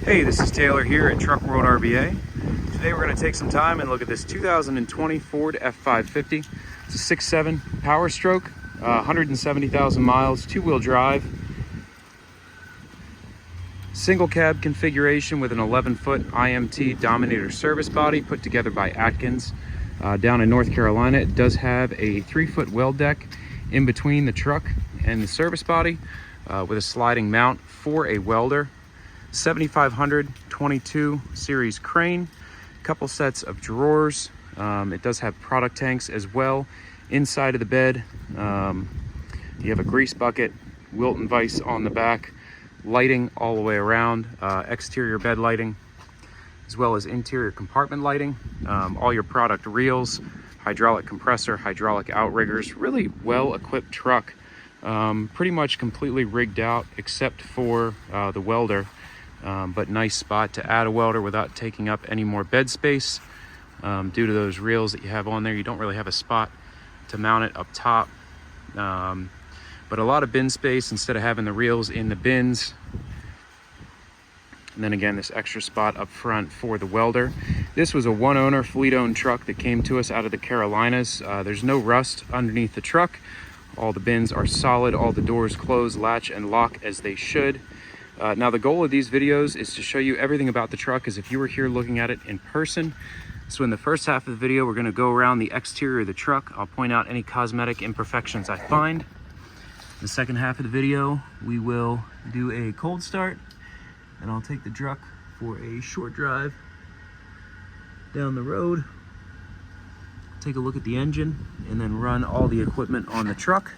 Hey, this is Taylor here at Truck World RBA. Today we're going to take some time and look at this 2020 Ford F550. It's a 6.7 powerstroke, 170,000 miles, two-wheel drive, single cab configuration with an 11-foot IMT Dominator service body put together by Adkins down in North Carolina. It does have a 3-foot weld deck in between the truck and the service body with a sliding mount for a welder. 7500 22 series crane, couple sets of drawers. It does have product tanks as well inside of the bed. You have a grease bucket, Wilton vise on the back, lighting all the way around, exterior bed lighting, as well as interior compartment lighting. All your product reels, hydraulic compressor, hydraulic outriggers. Really well equipped truck. Pretty much completely rigged out except for the welder. But nice spot to add a welder without taking up any more bed space. Due to those reels that you have on there, you don't really have a spot to mount it up top. But a lot of bin space instead of having the reels in the bins. And then again, this extra spot up front for the welder. This was a one-owner, fleet-owned truck that came to us out of the Carolinas. There's no rust underneath the truck. All the bins are solid. All the doors close, latch, and lock as they should. Now the goal of these videos is to show you everything about the truck as if you were here looking at it in person. So in the first half of the video, we're going to go around the exterior of the truck. I'll point out any cosmetic imperfections I find. The second half of the video, we will do a cold start, and I'll take the truck for a short drive down the road, take a look at the engine, and then run all the equipment on the truck.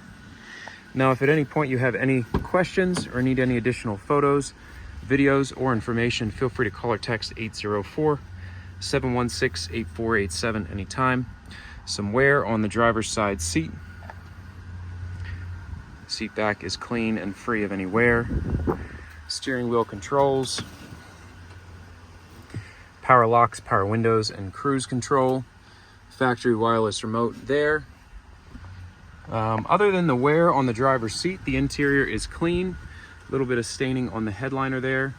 Now, if at any point you have any questions or need any additional photos, videos, or information, feel free to call or text 804-716-8487 anytime. Some wear on the driver's side seat. Seat back is clean and free of any wear. Steering wheel controls. Power locks, power windows, and cruise control. Factory wireless remote there. Other than the wear on the driver's seat, the interior is clean. A little bit of staining on the headliner there.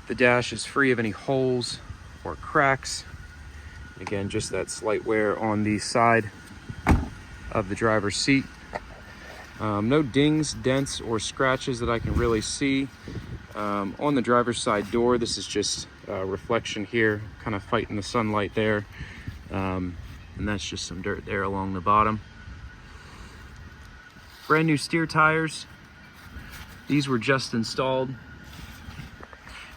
The dash is free of any holes or cracks. Again, just that slight wear on the side of the driver's seat. No dings, dents, or scratches that I can really see. On the driver's side door, this is just reflection here, kind of fighting the sunlight there. And that's just some dirt there along the bottom. Brand new steer tires. These were just installed.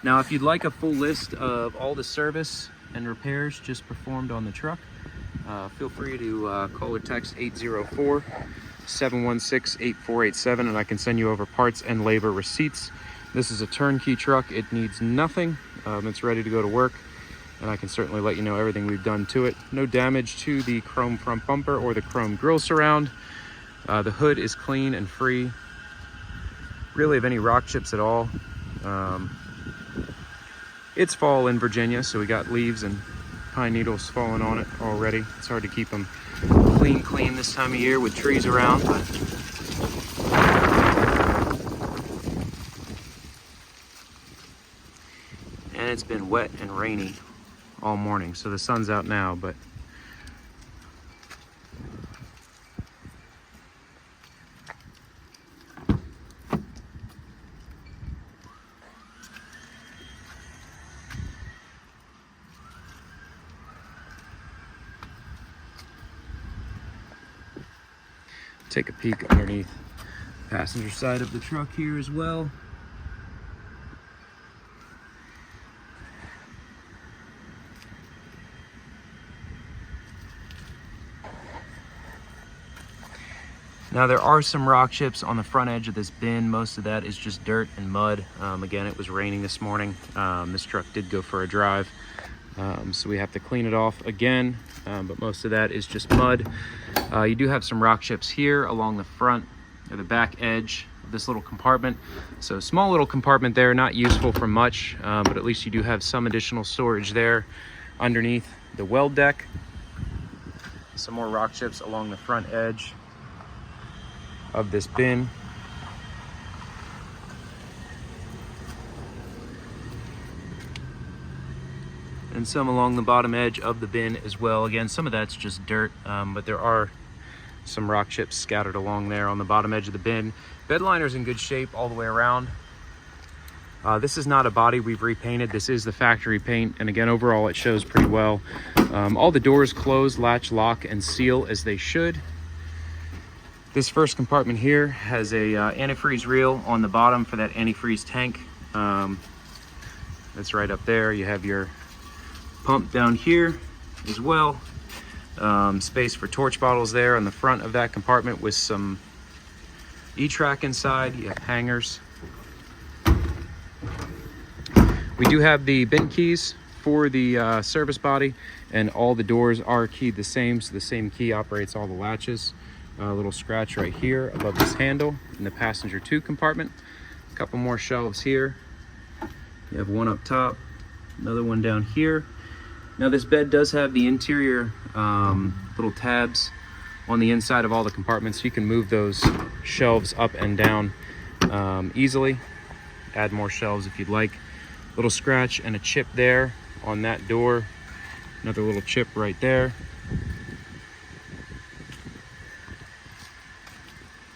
Now, if you'd like a full list of all the service and repairs just performed on the truck, feel free to call or text 804-716-8487, and I can send you over parts and labor receipts. This is a turnkey truck. It needs nothing. It's ready to go to work, and I can certainly let you know everything we've done to it. No damage to the chrome front bumper or the chrome grille surround. The hood is clean and free, really of any rock chips at all. It's fall in Virginia, so we got leaves and pine needles falling on it already. It's hard to keep them clean this time of year with trees around, but and it's been wet and rainy all morning, so the sun's out now, but take a peek underneath the passenger side of the truck here as well. Now there are some rock chips on the front edge of this bin. Most of that is just dirt and mud. Again, it was raining this morning. This truck did go for a drive, so we have to clean it off again, but most of that is just mud. You do have some rock chips here along the front or the back edge of this little compartment. So small little compartment there, not useful for much, but at least you do have some additional storage there underneath the weld deck. Some more rock chips along the front edge of this bin. and some along the bottom edge of the bin as well. Again, some of that's just dirt, but there are some rock chips scattered along there on the bottom edge of the bin. Bed liner's in good shape all the way around. This is not a body we've repainted. This is the factory paint, and again, overall it shows pretty well. All the doors close, latch, lock, and seal as they should. This first compartment here has a antifreeze reel on the bottom for that antifreeze tank. That's right up there. You have your pump down here as well. Space for torch bottles there on the front of that compartment with some trac inside. You have hangers. We do have the bin keys for the service body, and all the doors are keyed the same, so the same key operates all the latches. A little scratch right here above this handle in the passenger 2 compartment. A couple more shelves here. You have one up top, another one down here. Now this bed does have the interior little tabs on the inside of all the compartments, so you can move those shelves up and down easily. Add more shelves if you'd like. Little scratch and a chip there on that door. Another little chip right there.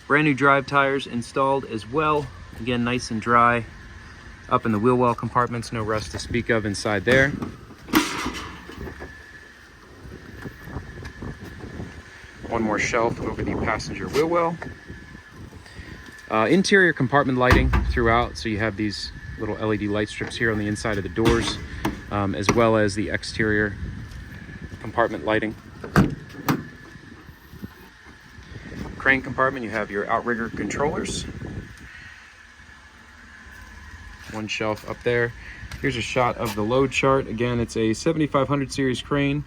Brand new drive tires installed as well. Again, nice and dry. Up in the wheel well compartments, no rust to speak of inside there. One more shelf over the passenger wheel well. Interior compartment lighting throughout, so you have these little LED light strips here on the inside of the doors, as well as the exterior compartment lighting. Crane compartment, you have your outrigger controllers. One shelf up there. Here's a shot of the load chart. Again, it's a 7500 series crane,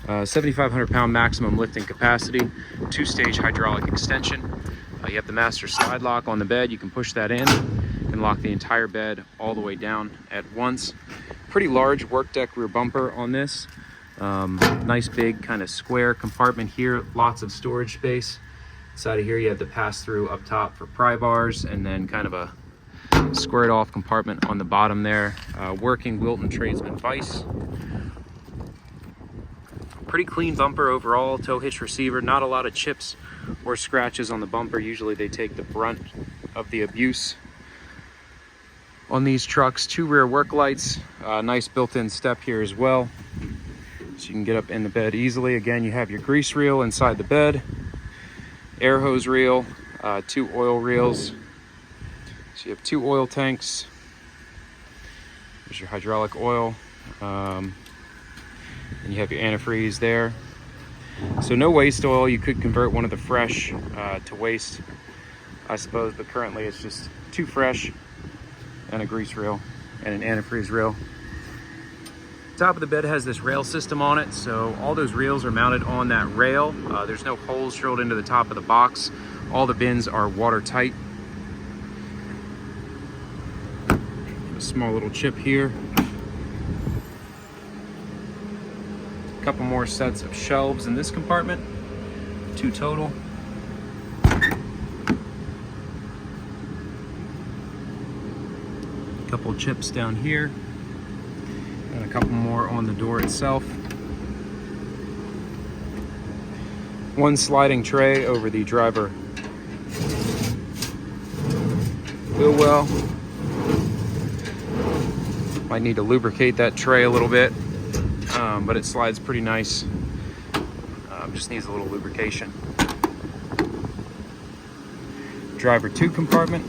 7,500 pound maximum lifting capacity, 2-stage hydraulic extension. You have the master slide lock on the bed. You can push that in and lock the entire bed all the way down at once. Pretty large work deck rear bumper on this. Nice big kind of square compartment here. Lots of storage space. Inside of here you have the pass-through up top for pry bars, and then kind of a squared off compartment on the bottom there. Working Wilton Tradesman vise. Pretty clean bumper overall. Tow hitch receiver. Not a lot of chips or scratches on the bumper. Usually they take the brunt of the abuse on these trucks. 2 rear work lights. Nice built-in step here as well, so you can get up in the bed easily. Again, you have your grease reel inside the bed. Air hose reel, 2 oil reels. So you have 2 oil tanks. There's your hydraulic oil. And you have your antifreeze there. So no waste oil. You could convert one of the fresh to waste, I suppose, but currently it's just 2 fresh and a grease reel and an antifreeze reel. Top of the bed has this rail system on it, so all those reels are mounted on that rail. There's no holes drilled into the top of the box. All the bins are watertight. A small little chip here. A couple more sets of shelves in this compartment, 2 total. A couple chips down here. And a couple more on the door itself. One sliding tray over the driver wheel well. Might need to lubricate that tray a little bit, but it slides pretty nice. Just needs a little lubrication. Driver 2 compartment.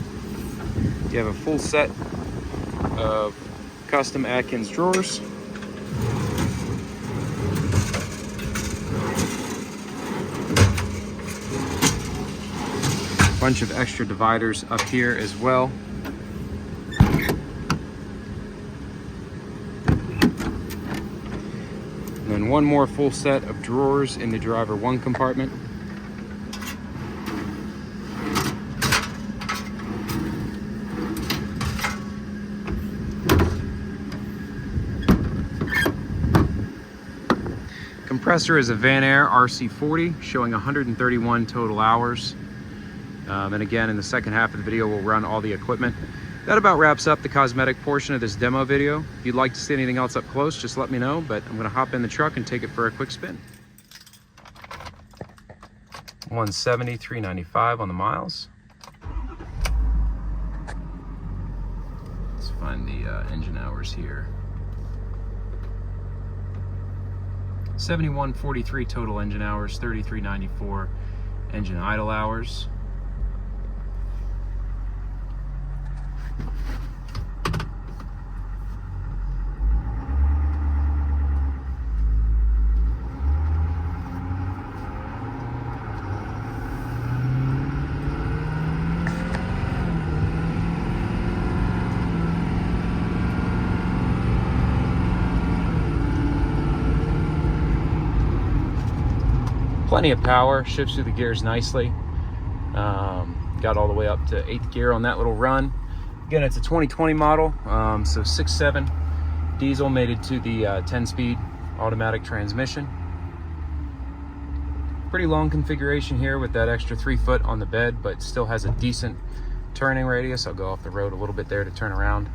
You have a full set of custom Adkins drawers. Bunch of extra dividers up here as well. And then one more full set of drawers in the driver 1 compartment. Compressor is a Van Air RC40 showing 131 total hours. And again, in the second half of the video, we'll run all the equipment. That about wraps up the cosmetic portion of this demo video. If you'd like to see anything else up close, just let me know, but I'm gonna hop in the truck and take it for a quick spin. 170, 395 on the miles. Let's find the engine hours here. 7143 total engine hours, 3394 engine idle hours. Plenty of power, shifts through the gears nicely. Got all the way up to 8th gear on that little run. Again, it's a 2020 model, so 6.7 diesel mated to the 10-speed automatic transmission. Pretty long configuration here with that extra 3 foot on the bed, but still has a decent turning radius. I'll go off the road a little bit there to turn around.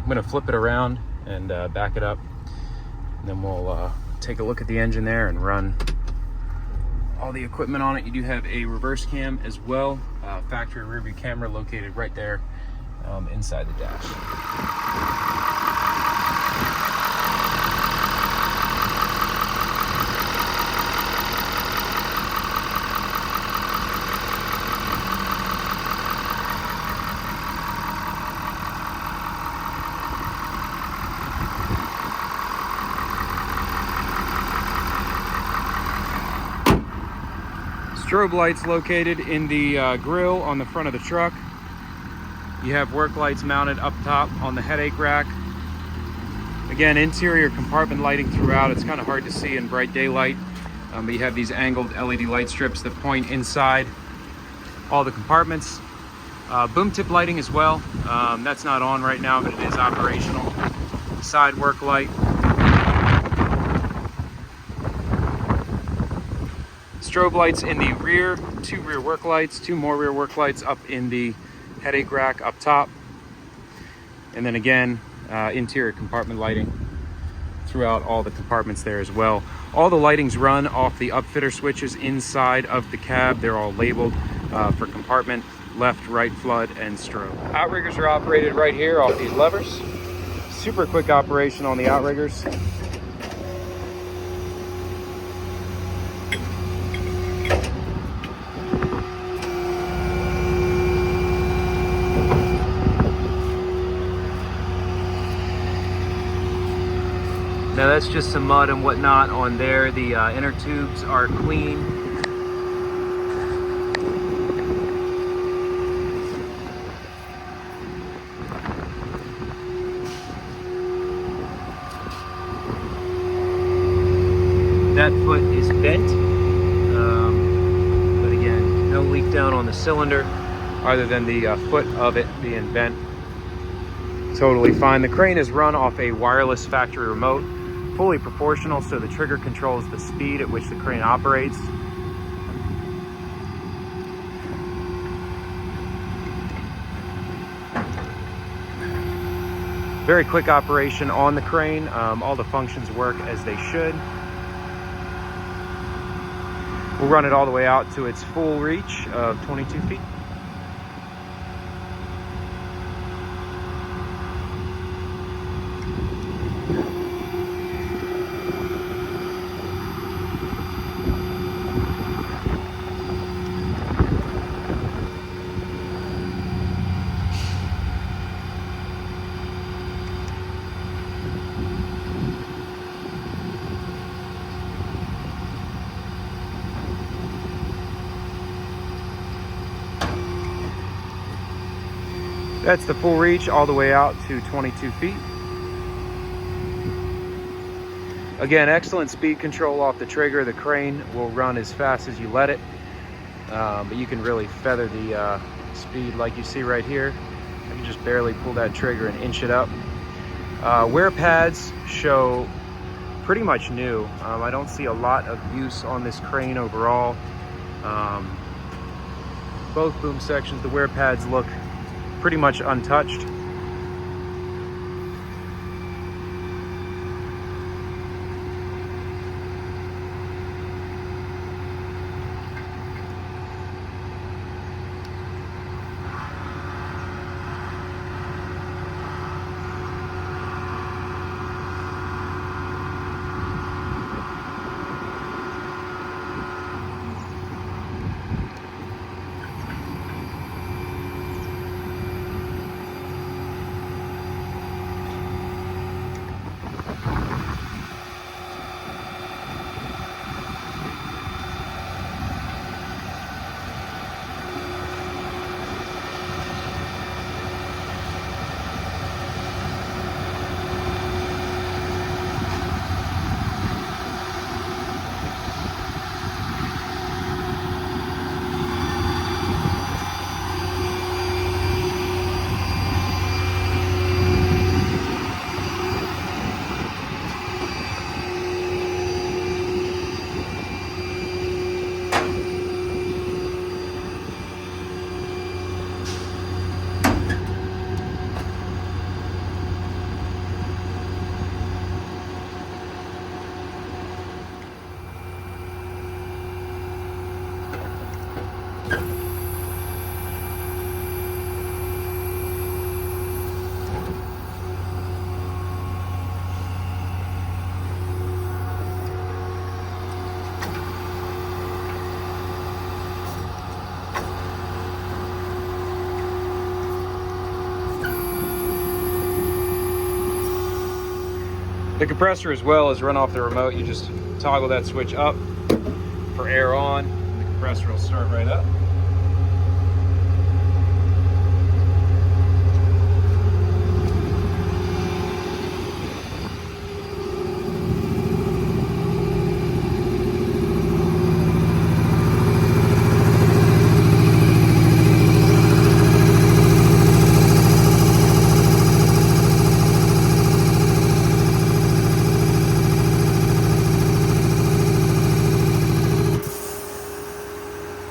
I'm going to flip it around and back it up, and then we'll take a look at the engine there and run all the equipment on it. You do have a reverse cam as well, factory rear view camera located right there inside the dash. Strobe lights located in the grill on the front of the truck. You have work lights mounted up top on the headache rack. Again, interior compartment lighting throughout. It's kind of hard to see in bright daylight, but you have these angled LED light strips that point inside all the compartments. Boom tip lighting as well. That's not on right now, but it is operational. Side work light. Strobe lights in the rear, 2 rear work lights, 2 more rear work lights up in the headache rack up top. And then again, interior compartment lighting throughout all the compartments there as well. All the lighting's run off the upfitter switches inside of the cab. They're all labeled for compartment, left, right, flood, and strobe. Outriggers are operated right here off these levers. Super quick operation on the outriggers. Now that's just some mud and whatnot on there. The inner tubes are clean. That foot is bent, but again, no leak down on the cylinder other than the foot of it being bent. Totally fine. The crane is run off a wireless factory remote. Fully proportional, so the trigger controls the speed at which the crane operates. Very quick operation on the crane. All the functions work as they should. We'll run it all the way out to its full reach of 22 feet. That's the full reach all the way out to 22 feet. Again, excellent speed control off the trigger. The crane will run as fast as you let it, but you can really feather the speed like you see right here. I can just barely pull that trigger and inch it up. Wear pads show pretty much new. I don't see a lot of use on this crane overall. Both boom sections, the wear pads look pretty much untouched. The compressor as well is run off the remote. You just toggle that switch up for air on, and the compressor will start right up.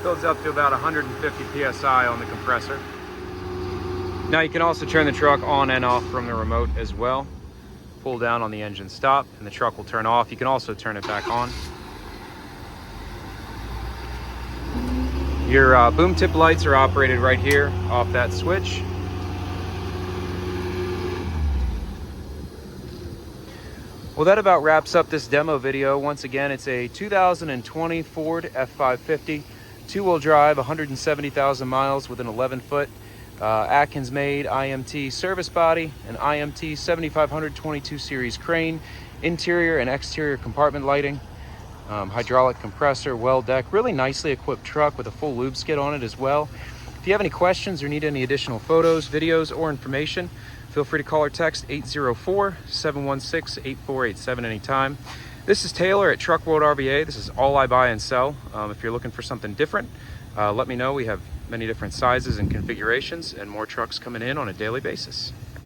Builds up to about 150 psi on the compressor. Now you can also turn the truck on and off from the remote as well. Pull down on the engine stop and the truck will turn off. You can also turn it back on. Your boom tip lights are operated right here off that switch. Well, that about wraps up this demo video. Once again, it's a 2020 Ford F550. Two-wheel drive, 170,000 miles with an 11-foot Adkins made IMT service body, an IMT 7500 22 series crane, interior and exterior compartment lighting, hydraulic compressor, well deck, really nicely equipped truck with a full lube skid on it as well. If you have any questions or need any additional photos, videos, or information, feel free to call or text 804-716-8487 anytime. This is Taylor at Truck World RVA. This is all I buy and sell. If you're looking for something different, let me know. We have many different sizes and configurations and more trucks coming in on a daily basis.